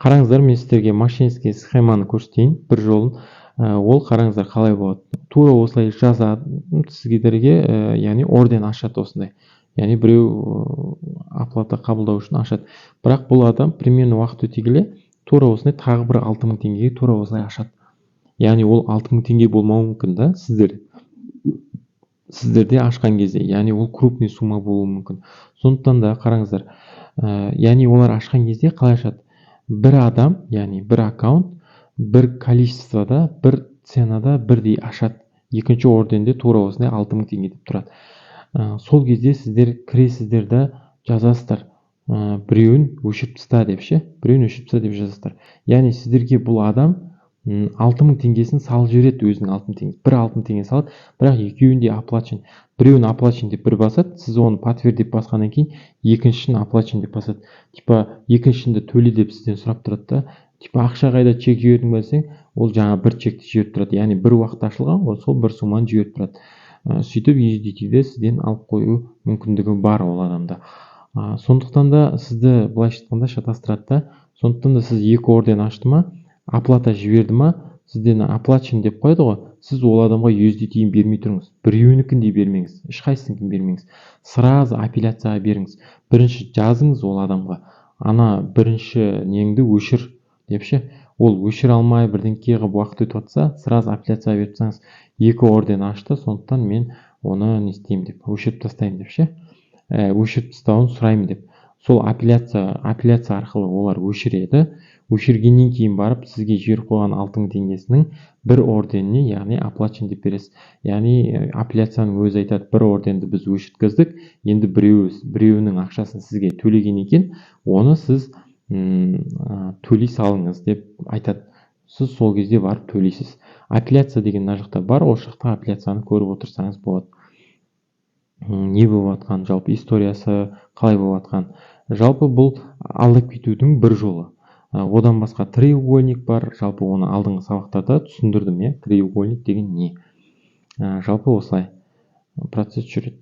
Қараңыздар, мен сіздерге мошеннический схеманы көрсетейін бір жолын. Ол қараңыздар қалай болады. Тура осылай жазады сіздерге, яғни орден ашады осындай. Яғни біреу оплата қабылдау үшін ашады. Бірақ бұл адам примерно уақыт өте келе тура осындай тағы бір 6000 теңгеге тура осылай ашады. Яғни ол 6000 теңге болмауы мүмкін да сіздерде ашқан кезде, яғни ол крупный сумма болуы мүмкін. Сондықтан да қараңыздар, яғни олар ашқан кезде қалай ашады? Бір адам, яғни бір аккаунт, бір количествода, бір ценада бірдей ашады. Екінші орденде тура осындай 6000 теңге деп тұрады. Сол кезде сіздер кіресіздер да жазасыздар, біреуін өшіріп таста деп біреуін өшіріп таста деп жазасыздар. Яғни сіздерге бұл адам 6000 теңгесін салып жібереді, өзінің 6000 теңгесі. Бір 6000 теңге салады, бірақ екеуінде оплачен. Біреуін оплачен деп бір басады, сіз оны подтверд деп басқаннан кейін екіншісін оплачен деп басады. Екіншісінде төле деп сізден сұрап тұрады да, ақша қайда, чек жібердің бе десең, ол жаңа бір чекті жіберіп тұрады. Яғни бір уақытта ашылған ғой, сол бір сумманы жіберіп тұрады. Сөйтіп USDT-ді сізден алып қою мүмкіндігі бар ол адамда. Сондықтан да сізді былайша айтқанда шатастырады да. Сондықтан да сіз екі орден ашты ма, оплата жіберді ма, сізден оплачен деп қойды ғой, сіз ол адамға USDT-ін бермей тұрыңыз. Біреуінікін де бермеңіз, ешқайсысыныкін бермеңіз. Сразу апелляцияға беріңіз. Бірінші жазыңыз ол адамға, ана бірінші неңді өшір деп Ол өшір алмай бірдеңке қылып уақыт өтіп жатса, сразу апелляцияға беріп тастаңыз. Екі орден ашты, сондықтан мен оны не істеймін деп, өшіріп тастаймын деп өшіріп тастауын сұраймын деп. Сол апелляция арқылы олар өшіреді. Өшіргеннен кейін барып сізге жіберіп қойған 6000 теңгесінің бір орденіне, яғни оплачен деп бересіз. Яғни апелляцияның өзі айтады, бір орденді біз өшірткіздік, енді біреуінің ақшасын сізге төлеген екен, оны сіз төлей салыңыз деп айтады. Сіз сол кезде барып төлейсіз. Апелляция деген мына жақта бар, ол жақта апелляцияны көріп отырсаңыз болады. Не болып жатқан, жалпы историясы қалай болып жатқан. Жалпы бұл алдап кетудің бір жолы. Одан басқа треугольник бар, жалпы оны алдыңғы сабақтарда түсіндірдім, треугольник деген не. Жалпы осылай процесс жүреді.